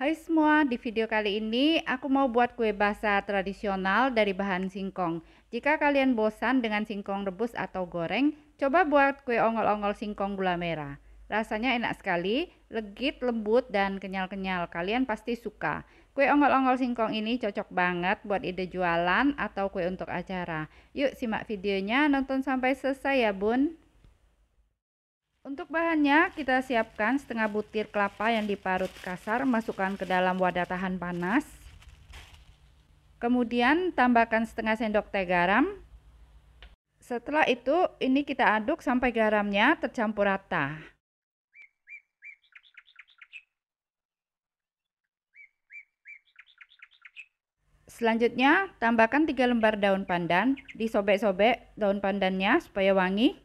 Hai semua, di video kali ini aku mau buat kue basah tradisional dari bahan singkong. Jika kalian bosan dengan singkong rebus atau goreng, coba buat kue ongol-ongol singkong gula merah. Rasanya enak sekali, legit, lembut, dan kenyal-kenyal. Kalian pasti suka. Kue ongol-ongol singkong ini cocok banget buat ide jualan atau kue untuk acara. Yuk simak videonya, nonton sampai selesai ya bun. Untuk bahannya, kita siapkan setengah butir kelapa yang diparut kasar, masukkan ke dalam wadah tahan panas. Kemudian tambahkan setengah sendok teh garam. Setelah itu, ini kita aduk sampai garamnya tercampur rata. Selanjutnya, tambahkan 3 lembar daun pandan, disobek-sobek daun pandannya supaya wangi.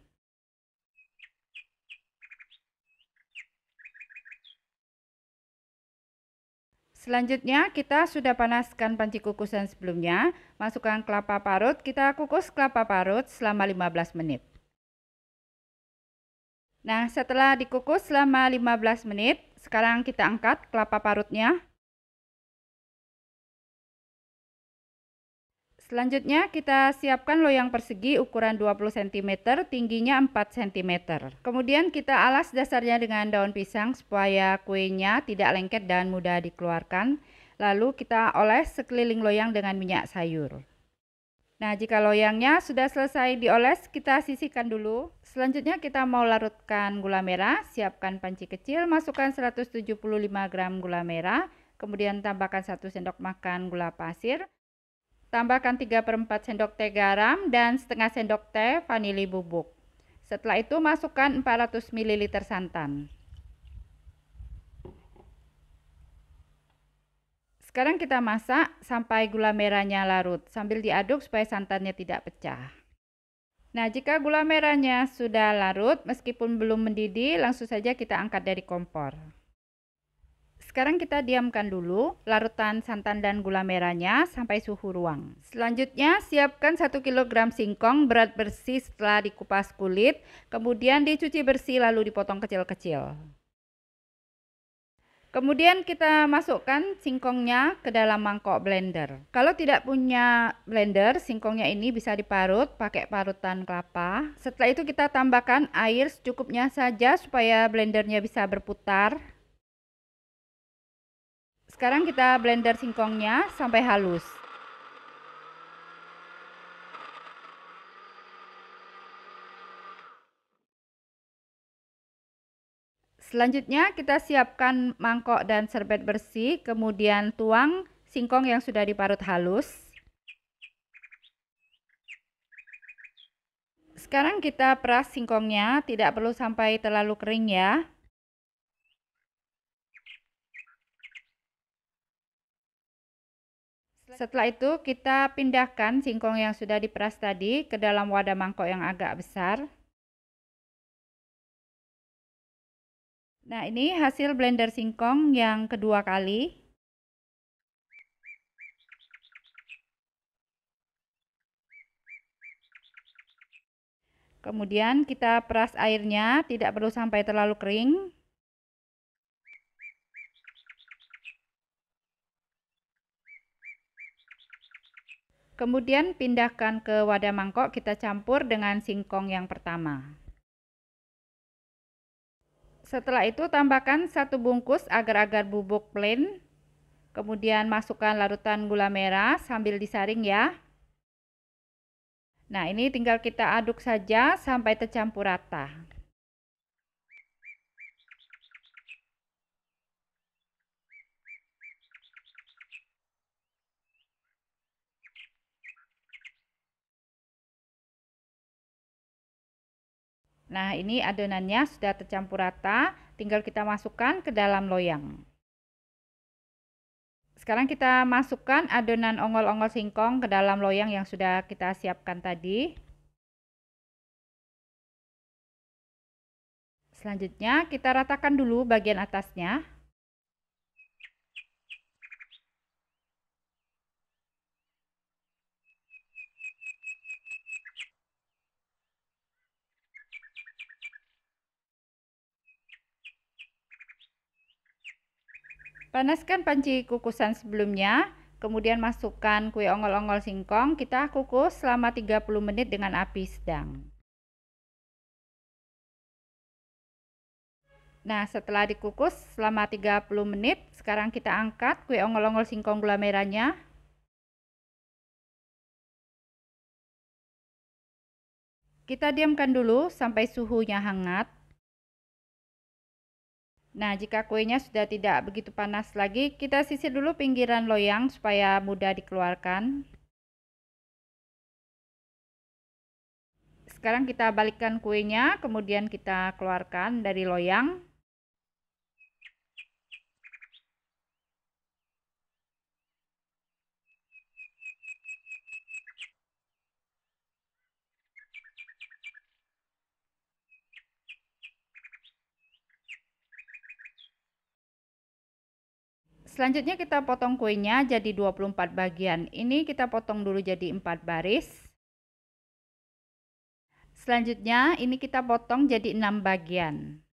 Selanjutnya kita sudah panaskan panci kukusan sebelumnya, masukkan kelapa parut, kita kukus kelapa parut selama 15 menit. Nah, setelah dikukus selama 15 menit, sekarang kita angkat kelapa parutnya. Selanjutnya kita siapkan loyang persegi ukuran 20 cm, tingginya 4 cm. Kemudian kita alas dasarnya dengan daun pisang supaya kuenya tidak lengket dan mudah dikeluarkan. Lalu kita oles sekeliling loyang dengan minyak sayur. Nah, jika loyangnya sudah selesai dioles, kita sisihkan dulu. Selanjutnya kita mau larutkan gula merah. Siapkan panci kecil, masukkan 175 gram gula merah, kemudian tambahkan 1 sendok makan gula pasir. Tambahkan 3/4 sendok teh garam dan setengah sendok teh vanili bubuk. Setelah itu masukkan 400 ml santan. Sekarang kita masak sampai gula merahnya larut sambil diaduk supaya santannya tidak pecah. Nah, jika gula merahnya sudah larut meskipun belum mendidih, langsung saja kita angkat dari kompor. Sekarang kita diamkan dulu larutan santan dan gula merahnya sampai suhu ruang. Selanjutnya siapkan 1 kg singkong berat bersih setelah dikupas kulit, kemudian dicuci bersih lalu dipotong kecil-kecil. Kemudian kita masukkan singkongnya ke dalam mangkok blender. Kalau tidak punya blender, singkongnya ini bisa diparut pakai parutan kelapa. Setelah itu kita tambahkan air secukupnya saja supaya blendernya bisa berputar. Sekarang kita blender singkongnya sampai halus. Selanjutnya kita siapkan mangkok dan serbet bersih, kemudian tuang singkong yang sudah diparut halus. Sekarang kita peras singkongnya, tidak perlu sampai terlalu kering ya. Setelah itu kita pindahkan singkong yang sudah diperas tadi ke dalam wadah mangkok yang agak besar. Nah, ini hasil blender singkong yang kedua kali. Kemudian kita peras airnya, tidak perlu sampai terlalu kering. Kemudian pindahkan ke wadah mangkok, kita campur dengan singkong yang pertama. Setelah itu tambahkan 1 bungkus agar-agar bubuk plain. Kemudian masukkan larutan gula merah sambil disaring ya. Nah, ini tinggal kita aduk saja sampai tercampur rata. Nah, ini adonannya sudah tercampur rata, tinggal kita masukkan ke dalam loyang. Sekarang kita masukkan adonan ongol-ongol singkong ke dalam loyang yang sudah kita siapkan tadi. Selanjutnya kita ratakan dulu bagian atasnya. Panaskan panci kukusan sebelumnya, kemudian masukkan kue ongol-ongol singkong, kita kukus selama 30 menit dengan api sedang. Nah, setelah dikukus selama 30 menit, sekarang kita angkat kue ongol-ongol singkong gula merahnya. Kita diamkan dulu sampai suhunya hangat. Nah, jika kuenya sudah tidak begitu panas lagi, kita sisir dulu pinggiran loyang supaya mudah dikeluarkan. Sekarang kita balikkan kuenya, kemudian kita keluarkan dari loyang. Selanjutnya kita potong kuenya jadi 24 bagian. Ini kita potong dulu jadi 4 baris. Selanjutnya ini kita potong jadi 6 bagian.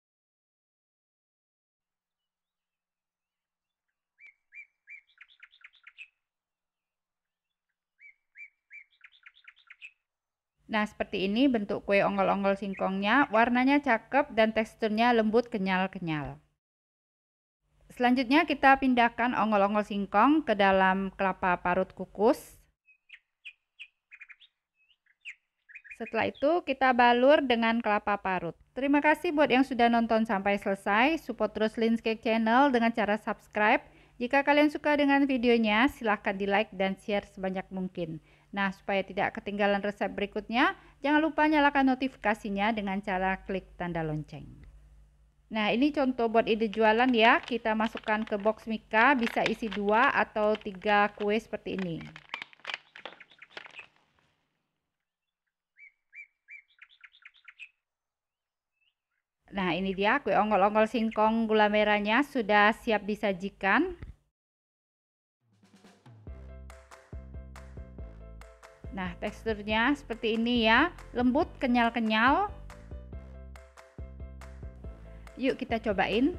Nah, seperti ini bentuk kue ongol-ongol singkongnya. Warnanya cakep dan teksturnya lembut kenyal-kenyal. Selanjutnya kita pindahkan ongol-ongol singkong ke dalam kelapa parut kukus. Setelah itu kita balur dengan kelapa parut. Terima kasih buat yang sudah nonton sampai selesai. Support terus Lin's Cake Channel dengan cara subscribe. Jika kalian suka dengan videonya, silahkan di like dan share sebanyak mungkin. Nah, supaya tidak ketinggalan resep berikutnya, jangan lupa nyalakan notifikasinya dengan cara klik tanda lonceng. Nah, ini contoh buat ide jualan ya. Kita masukkan ke box mika, bisa isi 2 atau 3 kue seperti ini. Nah, ini dia kue ongol-ongol singkong gula merahnya sudah siap disajikan. Nah, teksturnya seperti ini ya, lembut, kenyal-kenyal. Yuk kita cobain.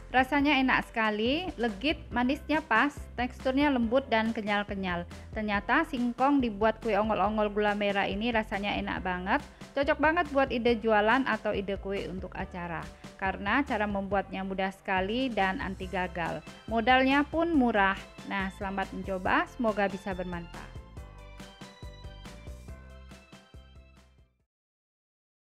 Rasanya enak sekali, legit, manisnya pas, teksturnya lembut dan kenyal-kenyal. Ternyata singkong dibuat kue ongol-ongol gula merah ini rasanya enak banget. Cocok banget buat ide jualan atau ide kue untuk acara. Karena cara membuatnya mudah sekali dan anti gagal. Modalnya pun murah. Nah, selamat mencoba, semoga bisa bermanfaat.